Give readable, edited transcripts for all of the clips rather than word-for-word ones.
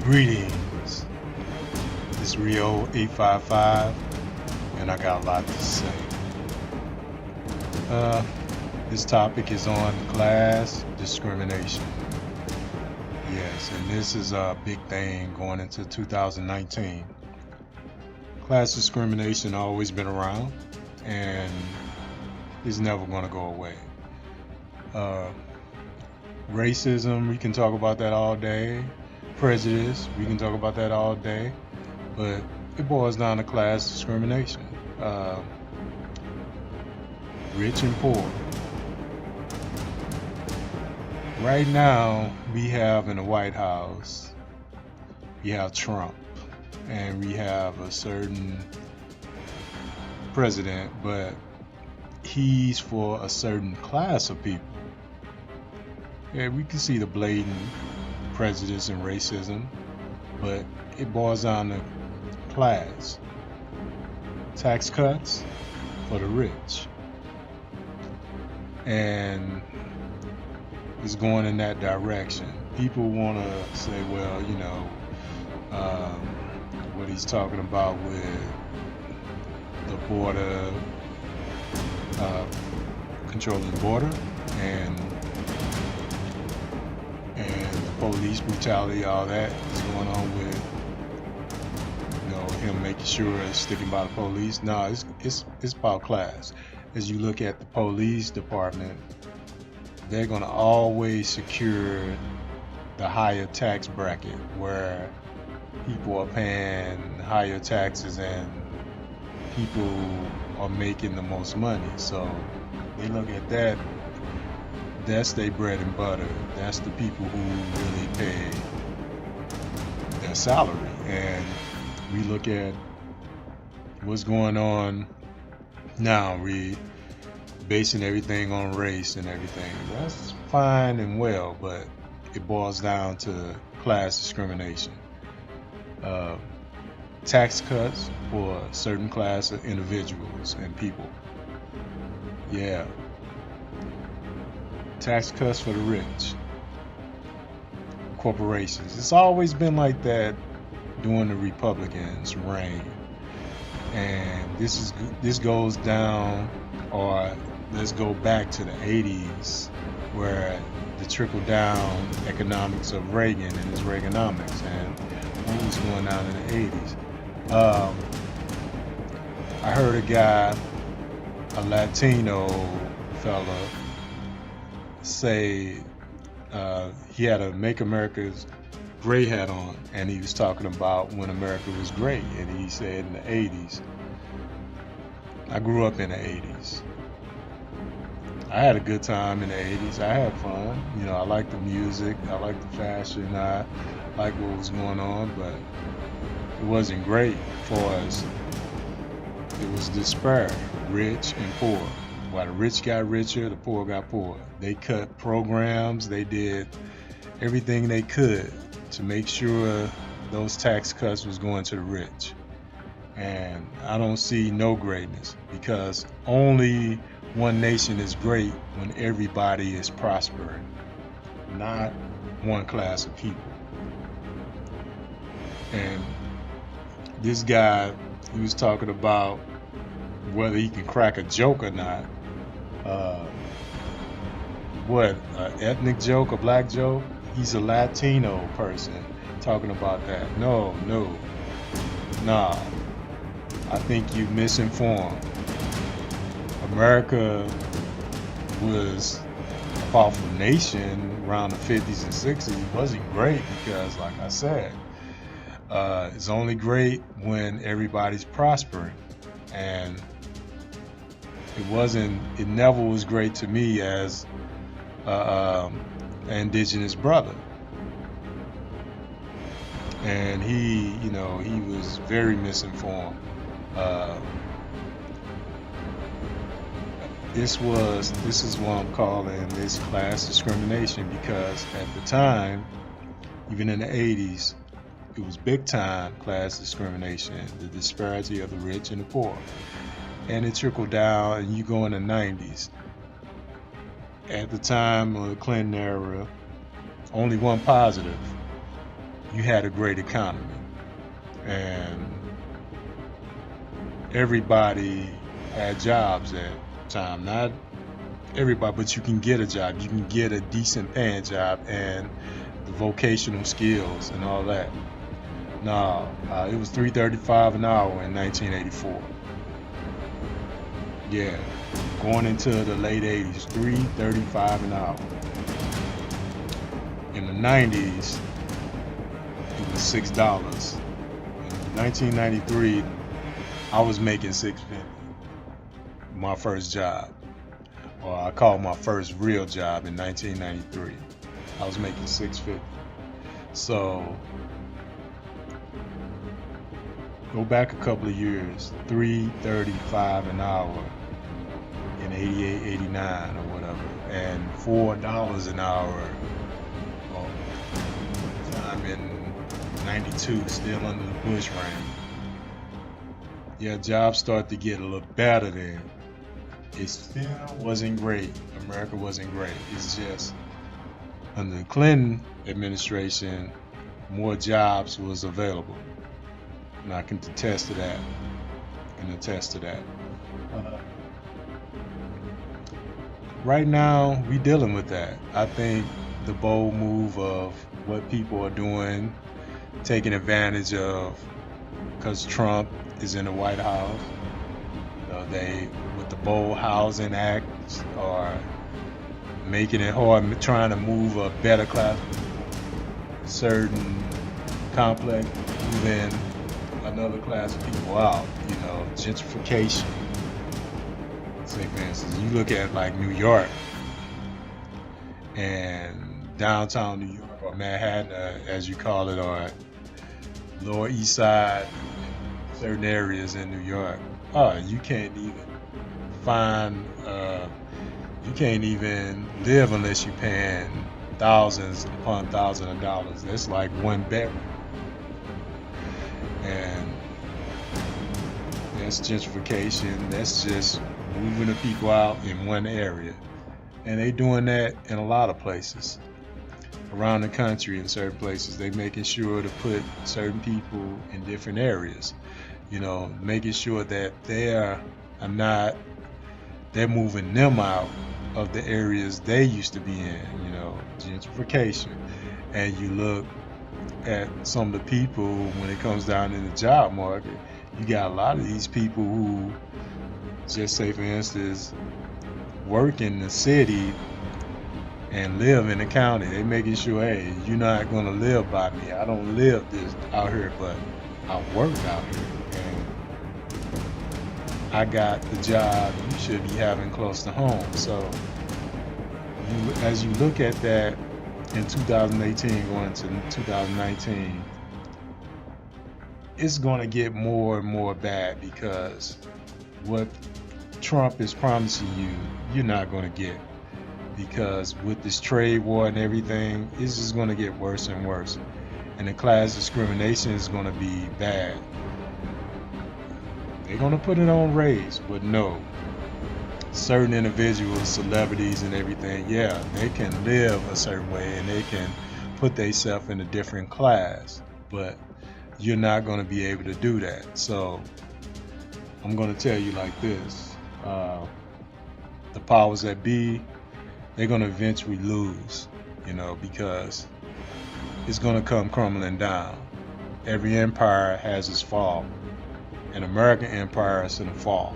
Greetings. It's Rio 855, and I got a lot to say. This topic is on class discrimination. Yes, and this is a big thing going into 2019. Class discrimination always been around, and is never going to go away. Racism, we can talk about that all day. Prejudice, we can talk about that all day, but it boils down to class discrimination. Rich and poor. Right now, we have in the White House, we have Trump, and we have a certain president, but he's for a certain class of people. Yeah, we can see the blatant prejudice and racism, but it boils down to class. Tax cuts for the rich. And it's going in that direction. People want to say, well, what he's talking about with the border, controlling the border, and police brutality, all that is going on with, him making sure it's sticking by the police. No, it's about class. As you look at the police department, they're going to always secure the higher tax bracket where people are paying higher taxes and people are making the most money. So they look at that. That's their bread and butter. That's the people who really pay their salary. And we look at what's going on now. We basing everything on race and everything. That's fine and well, but it boils down to class discrimination. Tax cuts for a certain class of individuals and people. Yeah. Tax cuts for the rich. Corporations. It's always been like that during the Republicans' reign. And this goes down, or let's go back to the 80s, where the trickle-down economics of Reagan and his Reaganomics, and what was going on in the 80s. I heard a guy, a Latino fella, say he had a Make America Great hat on, and he was talking about when America was great, and he said in the 80s. I grew up in the 80s. I had a good time in the 80s. I had fun. I liked the music. I liked the fashion. I liked what was going on, but it wasn't great for us. It was disparate, rich and poor. While the rich got richer, the poor got poorer. They cut programs. They did everything they could to make sure those tax cuts was going to the rich. And I don't see no greatness, because only one nation is great when everybody is prospering, not one class of people. And this guy, he was talking about whether he can crack a joke or not. An ethnic joke, a black joke? He's a Latino person talking about that. No. Nah. I think you're misinformed. America was a powerful nation around the 50s and 60s. It wasn't great because, like I said, it's only great when everybody's prospering. And it never was great to me as an indigenous brother. And he was very misinformed. This is what I'm calling this class discrimination, because at the time, even in the 80s, it was big time class discrimination, the disparity of the rich and the poor. And it trickled down, and you go in the 90s. At the time of the Clinton era, only one positive. you had a great economy, and everybody had jobs at the time. Not everybody, but you can get a job. You can get a decent paying job and the vocational skills and all that. No, it was $3.35 an hour in 1984. Yeah, going into the late 80s, $3.35 an hour. In the 90s, it was $6. In 1993, I was making $6.50. My first job, or I call my first real job in 1993. I was making $6.50. So go back a couple of years, $3.35 an hour in 88, 89 or whatever, and $4 an hour time in 92, still under the Bush reign. Yeah, jobs started to get a little better then. It still wasn't great. America wasn't great. It's just under the Clinton administration, more jobs was available. And I can attest to that. Right now, we dealing with that. I think the bold move of what people are doing, taking advantage of, because Trump is in the White House. They, with the bold housing act, are making it hard, trying to move a better class, certain complex, moving another class of people out. Gentrification. Say, for instance, you look at like New York and downtown New York, or Manhattan, as you call it, or Lower East Side, certain areas in New York. You can't even you can't even live unless you're paying thousands upon thousands of dollars. That's like one bedroom. And that's gentrification. That's just moving the people out in one area. And they doing that in a lot of places around the country. In certain places, they making sure to put certain people in different areas. Making sure that they're moving them out of the areas they used to be in, gentrification. And you look at some of the people when it comes down to the job market, you got a lot of these people who, just say for instance, work in the city and live in the county. They making sure, hey, you're not gonna live by me. I don't live this out here, but I work out here. I got the job you should be having close to home. So as you look at that in 2018 going to 2019, it's going to get more and more bad, because what Trump is promising you, you're not going to get, because with this trade war and everything, it's just going to get worse and worse, and the class discrimination is going to be bad. They're going to put it on race, but no. Certain individuals, celebrities and everything, yeah, they can live a certain way and they can put themselves in a different class, but you're not going to be able to do that. So I'm going to tell you like this. The powers that be, they're going to eventually lose, because it's going to come crumbling down. Every empire has its fall. An American empire is in the fall.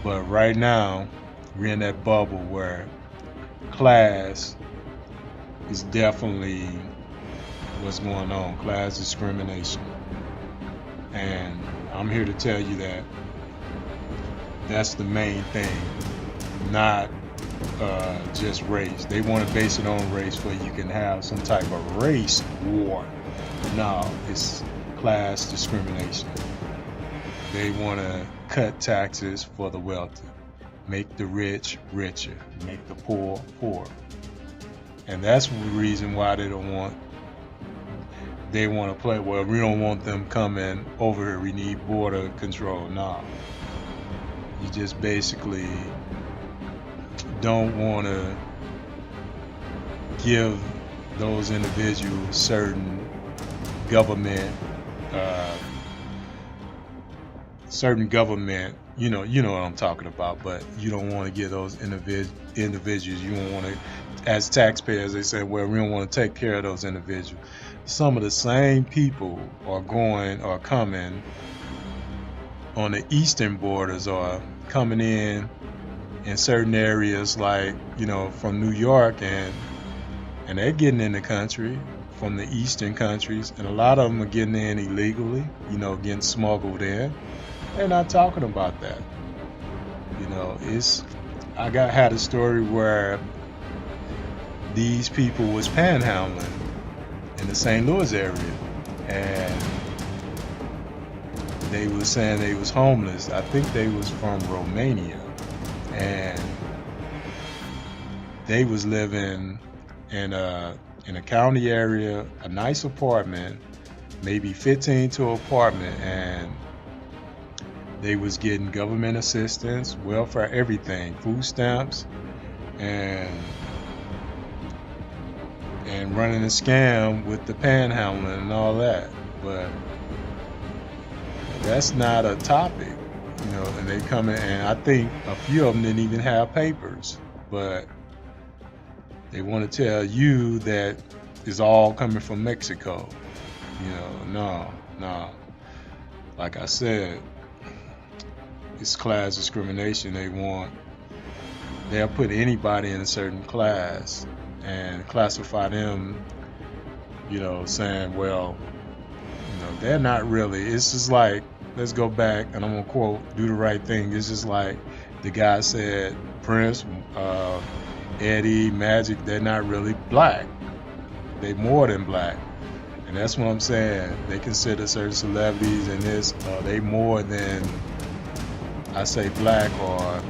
But right now, we're in that bubble where class is definitely what's going on, class discrimination. And I'm here to tell you that that's the main thing, not just race. They want to base it on race where you can have some type of race war. No, it's class discrimination. They want to cut taxes for the wealthy, make the rich richer, make the poor poorer. And that's the reason why they want to play, well, we don't want them coming over here, we need border control. No. You just basically don't want to give those individuals certain government, certain government, you know what I'm talking about, but you don't want to give those individuals, you don't want to, as taxpayers, they say, well, we don't want to take care of those individuals. Some of the same people are coming on the eastern borders, or coming in certain areas, like, from New York, and they're getting in the country from the eastern countries, and a lot of them are getting in illegally, getting smuggled in. They're not talking about that. I had a story where these people was panhandling in the St. Louis area, and they was saying they was homeless. I think they was from Romania, and they was living in a county area, a nice apartment, maybe 15 to an apartment, and they was getting government assistance, welfare, everything, food stamps, and running a scam with the panhandling and all that. But that's not a topic, and they come in, and I think a few of them didn't even have papers, but they want to tell you that it's all coming from Mexico. No. Like I said, it's class discrimination. They'll put anybody in a certain class and classify them, saying, well, they're not really. It's just like, let's go back, and I'm gonna quote, do the right thing. It's just like the guy said, Prince, Eddie, Magic, they're not really black. They more than black. And that's what I'm saying. They consider certain celebrities and this, they more than, I say, black or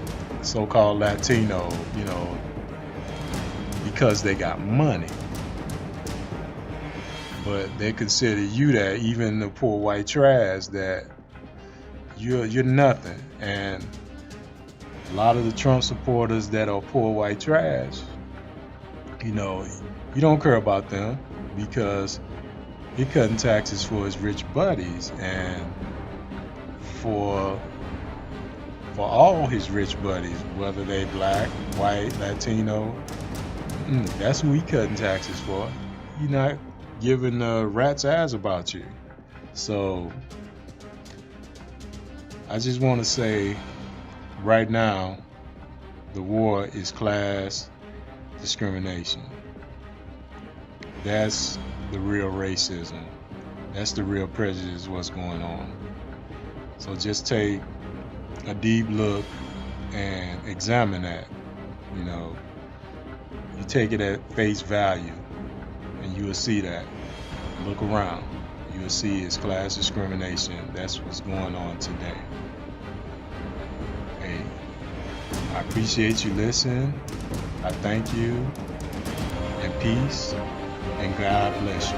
so-called Latino, because they got money. But they consider you that, even the poor white trash, that you're nothing. And a lot of the Trump supporters that are poor white trash, you don't care about them, because he cutting taxes for his rich buddies, and for all his rich buddies, whether they black, white, Latino, that's who he cutting taxes for. He not giving a rat's ass about you. So I just want to say, right now, the war is class discrimination. That's the real racism. That's the real prejudice, what's going on. So just take a deep look and examine that. You take it at face value, and you will see that. Look around. You will see it's class discrimination. That's what's going on today. Hey, I appreciate you listening. I thank you, and peace, and God bless you.